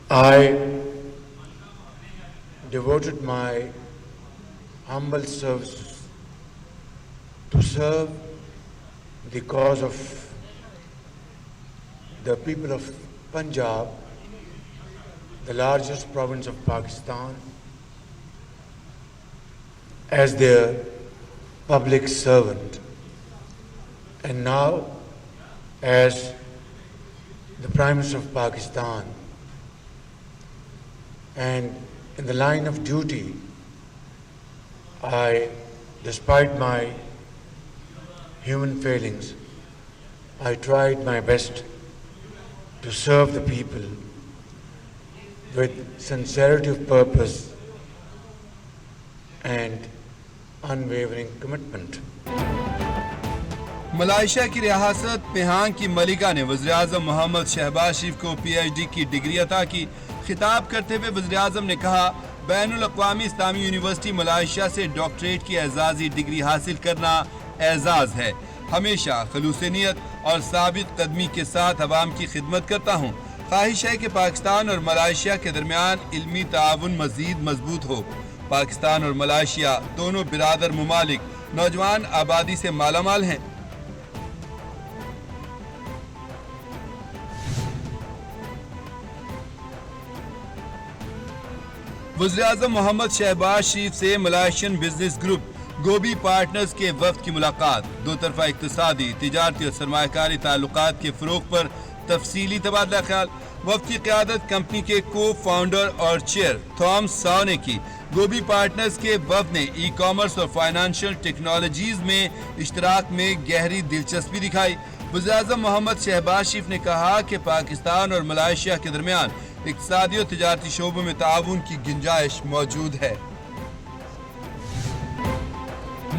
I devoted my humble services to serve the cause of the people of Punjab, the largest province of Pakistan, as their public servant, and now as the Prime Minister of Pakistan. And in the line of duty, despite my human failings, I tried my best to serve the people with sincerity of purpose and unwavering commitment. Malaysia की रियासत पेहांग की मलिका ने वज़ीर-ए-आज़म मोहम्मद शहबाज शरीफ को PhD की degree अता की। खिताब करते हुए वज़ीर-ए-आज़म ने कहा, बैनुल अक़वामी इस्लामी यूनिवर्सिटी मलाइशिया से डॉक्टरेट की एजाज़ी डिग्री हासिल करना एजाज़ है। हमेशा खलूस नियत और साबित कदमी के साथ अवाम की खिदमत करता हूँ। ख्वाहिश है कि पाकिस्तान और मलाइशिया के दरमियान इल्मी ताउन मज़ीद मजबूत हो। पाकिस्तान और मलाइशिया दोनों बिरादर मुमालिक नौजवान आबादी से मालामाल हैं। वज़ीर-ए-आज़म मोहम्मद शहबाज शरीफ से मलाइशियन बिजनेस ग्रुप गोबी पार्टनर्स के वफ्द की मुलाकात। दो तरफा इक्तिसादी, तिजारती और सरमायाकारी ताल्लुकात के फ़रोग़ पर तफसीली तबादला ख्याल। वफ्द की क़यादत कंपनी के को फाउंडर और चेयर थॉमस साव ने की। गोबी पार्टनर्स के वफ्द ने ई कॉमर्स और फाइनेंशियल टेक्नोलॉजीज़ में इश्तराक में गहरी दिलचस्पी दिखाई। वज़ीर-ए-आज़म मोहम्मद शहबाज शरीफ ने कहा कि पाकिस्तान और मलाइशिया के दरमियान इक़्तिसादी और तिजारती शोबों में ताउन की गुंजाइश मौजूद है।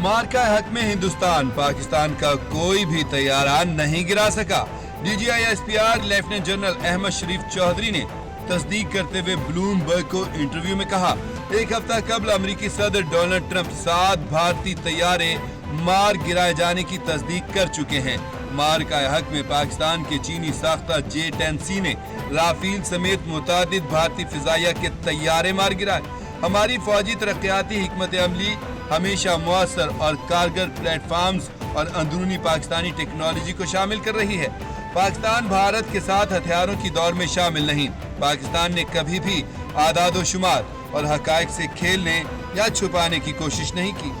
मार्का हक में हिंदुस्तान, पाकिस्तान का कोई भी तैयारा नहीं गिरा सका। DGI SPR lieutenant general Ahmed Sharif Chaudhry ने तस्दीक करते हुए ब्लूमबर्ग को इंटरव्यू में कहा, एक हफ्ता कबल अमेरिकी सदर डोनाल्ड ट्रंप 7 भारतीय तैयारे मार गिराए जाने की तस्दीक कर चुके हैं। मार का हक में पाकिस्तान के चीनी साख्ता J-10C ने राफेल समेत मुतादिद भारतीय फिजाइया के तैयारे मार गिराए। हमारी फौजी तरक्याती हिकमत अमली हमेशा मुअस्सर और कारगर प्लेटफॉर्म्स और अंदरूनी पाकिस्तानी टेक्नोलॉजी को शामिल कर रही है। पाकिस्तान भारत के साथ हथियारों की दौड़ में शामिल नहीं। पाकिस्तान ने कभी भी आदाद शुमार और हकायक से खेलने या छुपाने की कोशिश नहीं की।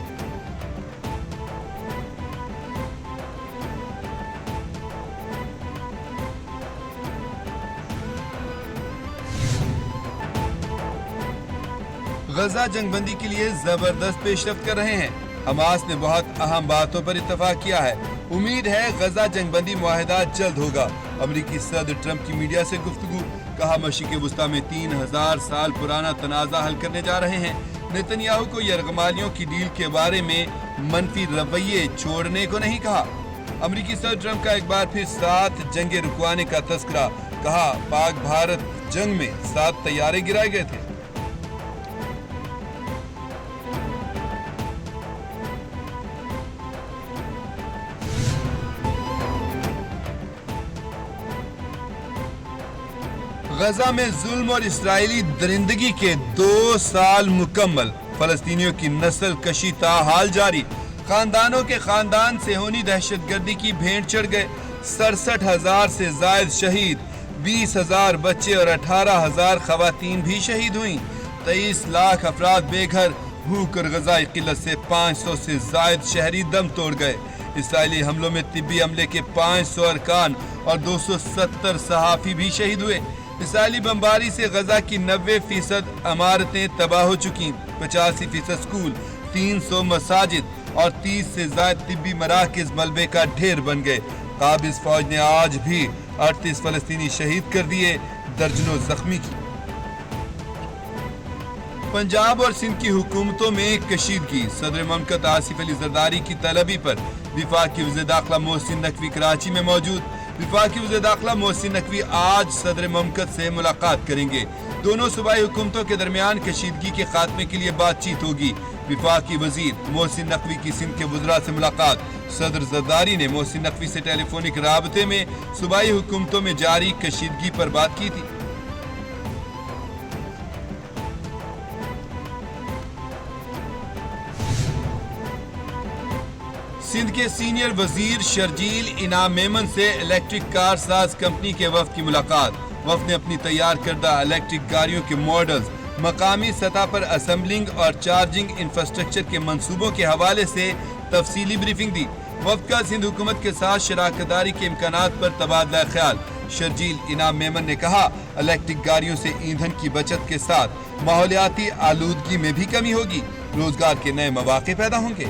गजा जंगबंदी के लिए जबरदस्त पेशरफ्त कर रहे हैं। हमास ने बहुत अहम बातों पर इत्तफाक किया है। उम्मीद है गजा जंगबंदी मुआहिदा जल्द होगा। अमेरिकी सदर ट्रंप की मीडिया से गुफ्तगू, कहा मशरिक़ वुस्ता में 3000 साल पुराना तनाज़ा हल करने जा रहे हैं। नेतन्याहू को यरगमालियों की डील के बारे में मनफी रवैये छोड़ने को नहीं कहा। अमेरिकी सदर ट्रंप का एक बार फिर 7 जंगे रुकवाने का तस्करा, कहा पाक भारत जंग में 7 तैयारे गिराए गए थे। गजा में जुल्म और इसराइली दरिंदगी के 2 साल मुकम्मल। फलस्तीनियों की नस्ल कशी ताहाल जारी। खानदानों के खानदान सेहोनी दहशतगर्दी की भेंट चढ़ गए। 67,000 से जायद शहीद, 20,000 बच्चे और 18,000 खवातीन भी शहीद हुई। 23 लाख अफराद बेघर। भूख और ग़िज़ाई किल्लत से 500 से जायद शहरी दम तोड़ गए। इसराइली हमलों में तिब्बी अमले के 500 अरकान और 270 सहाफ़ी भी शहीद हुए। इसराइली बमबारी से गजा की 90% इमारतें तबाह हो चुकी। 85% स्कूल, 300 मसाजिद और 30 से ज्यादा तिब्बी मराकज़ मलबे का ढेर बन गए। काबिज फौज ने आज भी 38 फलस्तीनी शहीद कर दिए, दर्जनों जख्मी की। पंजाब और सिंध की हुकूमतों में कशीदगी। सदर ममलकत आसिफ अली जरदारी की तलबी पर विफाकी वज़ीर दाखिला मोहसिन नकवी कराची में मौजूद। विफाकी वज़ीर दाखिला मोहसिन नकवी आज सदर ममलकत से मुलाकात करेंगे। दोनों सूबाई हुकूमतों के दरमियान कशीदगी के खात्मे के लिए बातचीत होगी। विफाकी वज़ीर मोहसिन नकवी की सिंध के वज़रा से मुलाकात। सदर जरदारी ने मोहसिन नकवी से टेलीफोनिक राबते में सूबाई हुकूमतों में जारी कशीदगी पर बात की थी। سندھ کے سینئر وزیر شرجیل انعام میمن سے الیکٹرک کار ساز کمپنی کے وفد کی ملاقات۔ وفد نے اپنی تیار کردہ الیکٹرک گاڑیوں کے ماڈلز، مقامی سطح پر اسمبلنگ اور چارجنگ انفراسٹرکچر کے منصوبوں کے حوالے سے تفصیلی بریفنگ دی۔ وفد کا سندھ حکومت کے ساتھ شراکت داری کے امکانات پر تبادلہ خیال۔ شرجیل انعام میمن نے کہا، الیکٹرک گاڑیوں سے ایندھن کی بچت کے ساتھ ماحولیاتی آلودگی میں بھی کمی ہوگی، روزگار کے نئے مواقع پیدا ہوں گے۔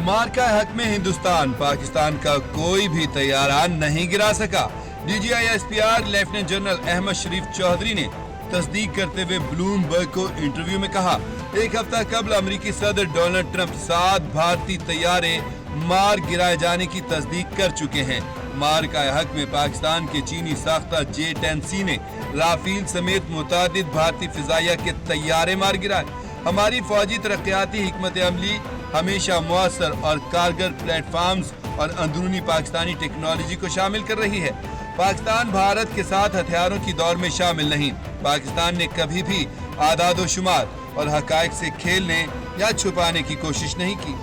مارکہ حق میں ہندوستان، پاکستان کا کوئی بھی طیارہ نہیں گرا سکا۔ D G I S P R lieutenant general Ahmed Sharif Chaudhry نے تصدیق کرتے ہوئے بلوم برگ کو انٹرویو میں کہا، ایک ہفتہ قبل امریکی صدر ڈونلڈ ٹرمپ 7 بھارتی طیارے مار گرائے جانے کی تصدیق کر چکے ہیں۔ مارکہ حق میں پاکستان کے چینی ساختہ J-10C نے رافیل سمیت متعدد بھارتی فضائیہ کے طیارے مار گرائے۔ ہماری فوجی ترقیاتی حکمت عملی ہمیشہ مؤثر اور کارگر پلیٹ فارمز اور اندرونی پاکستانی ٹیکنالوجی کو شامل کر رہی ہے۔ پاکستان بھارت کے ساتھ ہتھیاروں کی دور میں شامل نہیں۔ پاکستان نے کبھی بھی اعداد و شمار اور حقائق سے کھیلنے یا چھپانے کی کوشش نہیں کی۔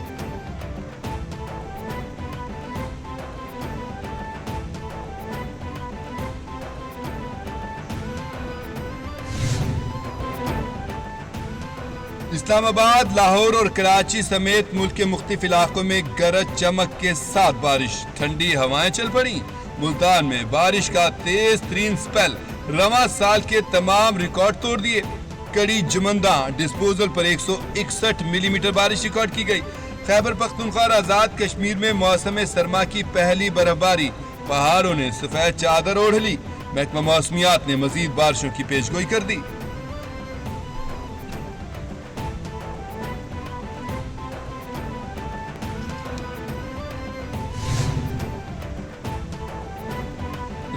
اسلام آباد، لاہور اور کراچی سمیت ملک کے مختلف علاقوں میں گرج چمک کے ساتھ بارش، ٹھنڈی ہوائیں چل پڑیں۔ ملتان میں بارش کا تیز ترین سپیل رواں سال کے تمام ریکارڈ توڑ دیے۔ کڑی جمنداں ڈسپوزل پر 161 ملی میٹر بارش ریکارڈ کی گئی۔ خیبر پختونخوا اور آزاد کشمیر میں موسم سرما کی پہلی برف باری، پہاڑوں نے سفید چادر اوڑھ لی۔ محکمہ موسمیات نے مزید بارشوں کی پیشگوئی کر دی۔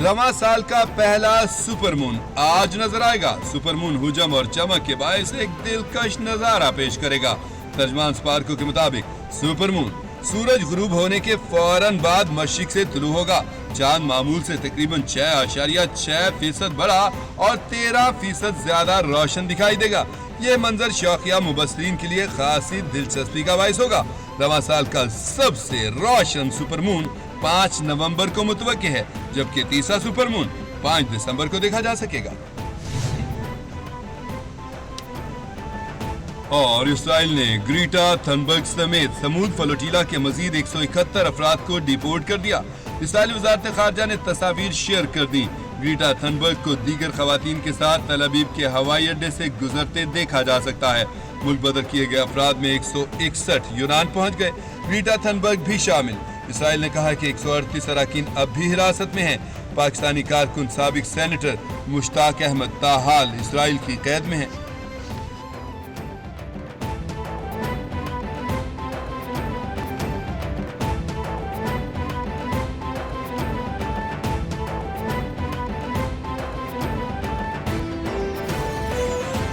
رواں سال کا پہلا سپر مون آج نظر آئے گا۔ سپر مون حجم اور چمک کے باعث ایک دلکش نظارہ پیش کرے گا۔ ترجمان سپارکو کے مطابق سپر مون سورج غروب ہونے کے فوراً بعد مشرق سے طلوع ہوگا۔ چاند معمول سے تقریباً 6.6% بڑا اور 13% زیادہ روشن دکھائی دے گا۔ یہ منظر شوقیہ مبصرین کے لیے خاصی دلچسپی کا باعث ہوگا۔ رواں سال کا سب سے روشن سپر مون 5 نومبر کو متوقع ہے، جبکہ تیسرا سپر مون 5 دسمبر کو دیکھا جا سکے گا۔ اور اسرائیل نے گریٹا تھنبرگ سمیت سمود فلوٹیلا کے مزید 171 افراد کو ڈیپورٹ کر دیا۔ اسرائیلی وزارت خارجہ نے تصاویر شیئر کر دی۔ گریٹا تھنبرگ کو دیگر خواتین کے ساتھ تل ابیب کے ہوائی اڈے سے گزرتے دیکھا جا سکتا ہے۔ ملک بدر کیے گئے افراد میں 161 یونان پہنچ گئے، گریٹا تھنبرگ بھی شامل۔ اسرائیل نے کہا کہ 138 اراکین اب بھی حراست میں ہیں۔ پاکستانی کارکن سابق سینیٹر مشتاق احمد تاحال اسرائیل کی قید میں ہیں۔